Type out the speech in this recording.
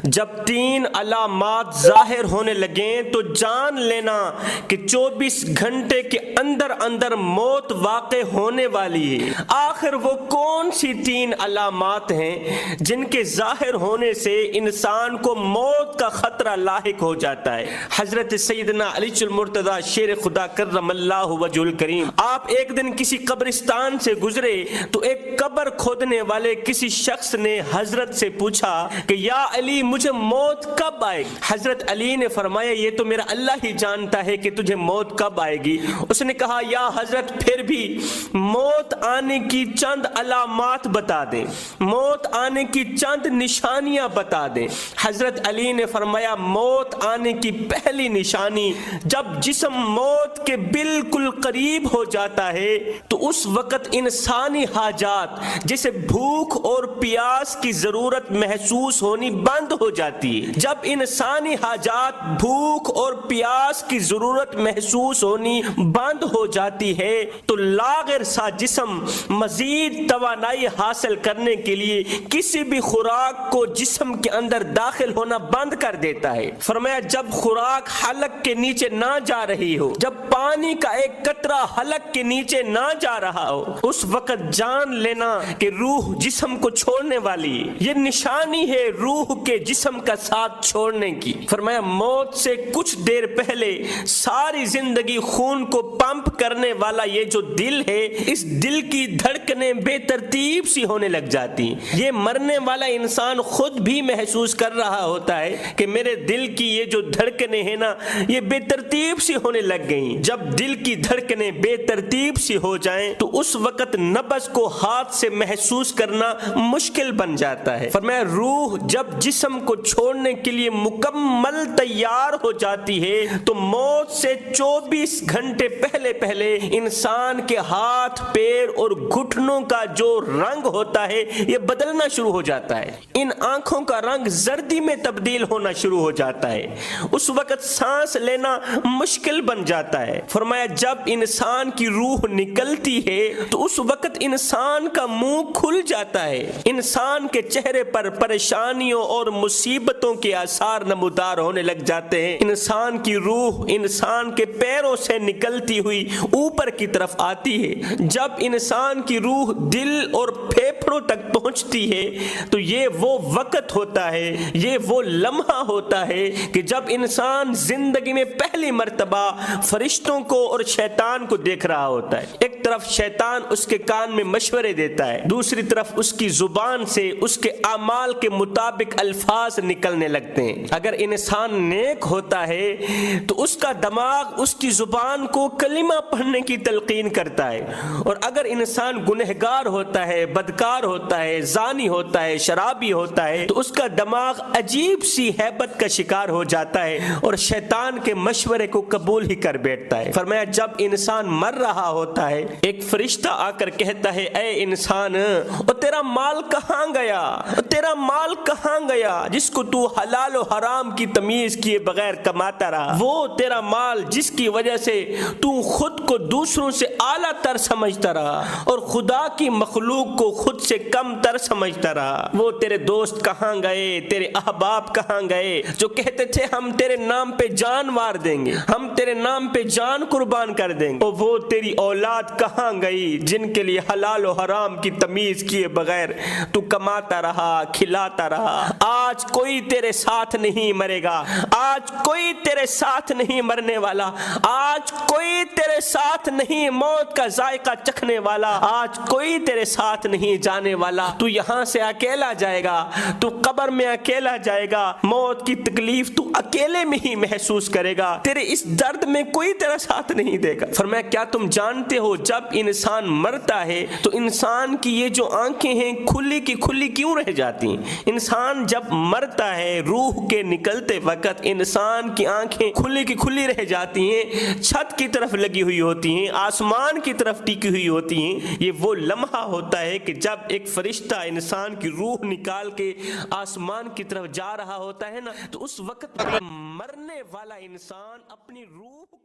جب 3 علامات ظاہر ہونے لگیں تو جان لینا کہ 24 گھنٹے کے اندر اندر موت واقع ہونے والی ہے۔ آخر وہ کون سی 3 علامات ہیں جن کے ظاہر ہونے سے انسان کو موت کا خطرہ لاحق ہو جاتا ہے؟ حضرت سیدنا علی المرتضی شیر خدا کرم اللہ وجہ الکریم، آپ ایک دن کسی قبرستان سے گزرے تو ایک قبر کھودنے والے کسی شخص نے حضرت سے پوچھا کہ یا علی مجھے موت کب آئے گی؟ حضرت علی نے فرمایا یہ تو میرا اللہ ہی جانتا ہے کہ تجھے موت کب آئے گی۔ اس نے کہا یا حضرت پھر بھی موت آنے کی چند علامات بتا دیں، موت آنے کی چند نشانیاں بتا دیں۔ حضرت علی نے فرمایا موت آنے کی پہلی نشانی جب جسم موت کے بالکل قریب ہو جاتا ہے تو اس وقت انسانی حاجات جیسے بھوک اور پیاس کی ضرورت محسوس ہونی بند ہو جاتی ہے۔ جب انسانی حاجات بھوک اور پیاس کی ضرورت محسوس ہونی بند ہو جاتی ہے تو لاغر سا جسم مزید توانائی حاصل کرنے کے لیے کسی بھی خوراک کو جسم کے اندر داخل ہونا بند کر دیتا ہے۔ فرمایا جب خوراک حلق کے نیچے نہ جا رہی ہو، جب پانی کا ایک قطرہ حلق کے نیچے نہ جا رہا ہو، اس وقت جان لینا کہ روح جسم کو چھوڑنے والی ہے۔ یہ نشانی ہے روح کے جسم کا ساتھ چھوڑنے کی۔ فرمایا موت سے کچھ دیر پہلے ساری زندگی خون کو پمپ کرنے والا یہ جو دل ہے، اس دل کی دھڑکنیں بے ترتیب سی ہونے لگ جاتی ہیں۔ یہ مرنے والا انسان خود بھی محسوس کر رہا ہوتا ہے کہ میرے دل کی یہ جو دھڑکنیں ہیں نا یہ بے ترتیب سی ہونے لگ گئیں۔ جب دل کی دھڑکنیں بے ترتیب سی ہو جائیں تو اس وقت نبض کو ہاتھ سے محسوس کرنا مشکل بن جاتا ہے۔ فرمایا روح جب جسم کو چھوڑنے کے لیے مکمل تیار ہو جاتی ہے تو موت سے 24 گھنٹے پہلے انسان کے ہاتھ پیر اور گھٹنوں کا جو رنگ ہوتا ہے یہ بدلنا شروع ہو جاتا ہے۔ ان آنکھوں کا رنگ زردی میں تبدیل ہونا شروع ہو جاتا ہے۔ اس وقت سانس لینا مشکل بن جاتا ہے۔ فرمایا جب انسان کی روح نکلتی ہے تو اس وقت انسان کا منہ کھل جاتا ہے۔ انسان کے چہرے پر پریشانیوں اور مصیبتوں کے آثار نمودار ہونے لگ جاتے ہیں۔ انسان کی روح انسان کے پیروں سے نکلتی ہوئی اوپر کی طرف آتی ہے۔ جب انسان کی روح دل اور پھیپھڑوں تک پہنچتی ہے تو یہ وہ وقت ہوتا ہے، یہ وہ لمحہ ہوتا ہے کہ جب انسان زندگی میں پہلی مرتبہ فرشتوں کو اور شیطان کو دیکھ رہا ہوتا ہے۔ ایک طرف شیطان اس کے کان میں مشورے دیتا ہے، دوسری طرف اس کی زبان سے اس کے اعمال کے مطابق الفاظ نکلنے لگتے ہیں۔ اگر انسان نیک ہوتا ہے تو اس کا دماغ اس کی زبان کو کلمہ پڑھنے کی تلقین کرتا ہے، اور اگر انسان گنہگار ہوتا ہے، بدکار ہوتا ہے، زانی ہوتا ہے، شرابی ہوتا ہے تو اس کا دماغ عجیب سی ہیبت کا شکار ہو جاتا ہے اور شیطان کے مشورے کو قبول ہی کر بیٹھتا ہے۔ فرمایا جب انسان مر رہا ہوتا ہے ایک فرشتہ آ کر کہتا ہے اے انسان اور تیرا مال کہاں گیا، تیرا مال کہاں گیا جس کو تو حلال و حرام کی تمیز کیے بغیر کماتا رہا، وہ تیرا مال جس کی وجہ سے تو خود کو دوسروں سے اعلیٰ تر سمجھتا رہا اور خدا کی مخلوق کو خود سے کم تر سمجھتا رہا، وہ تیرے دوست کہاں گئے، تیرے احباب کہاں گئے جو کہتے تھے ہم تیرے نام پہ جان مار دیں گے، ہم تیرے نام پہ جان قربان کر دیں گے، اور وہ تیری اولاد کہاں گئی جن کے لیے حلال و حرام کی تمیز کیے بغیر تو کماتا رہا، کھلاتا رہا۔ آج کوئی تیرے ساتھ نہیں مرے گا، آج کوئی تیرے ساتھ نہیں مرنے والا، آج کوئی تیرے ساتھ نہیں موت کا ذائقہ چکھنے والا، آج کوئی تیرے ساتھ نہیں جانے والا، تو یہاں سے اکیلا جائے گا، تو قبر میں اکیلا جائے گا، موت کی تکلیف تو اکیلے میں ہی محسوس کرے گا، تیرے اس درد میں کوئی تیرا ساتھ نہیں دے گا۔ فرمایا کیا تم جانتے ہو جب انسان مرتا ہے تو انسان کی یہ جو آنکھیں ہیں کھلی کی کھلی کیوں رہ جاتی ہیں؟ انسان جب مرتا ہے روح کے نکلتے وقت انسان کی آنکھیں کھلی کی کھلی رہ جاتی ہیں، چھت کی طرف لگی ہوئی ہوتی ہیں، آسمان کی طرف ٹکی ہوئی ہوتی ہیں۔ یہ وہ لمحہ ہوتا ہے کہ جب ایک فرشتہ انسان کی روح نکال کے آسمان کی طرف جا رہا ہوتا ہے نا تو اس وقت مرنے والا انسان اپنی روح کو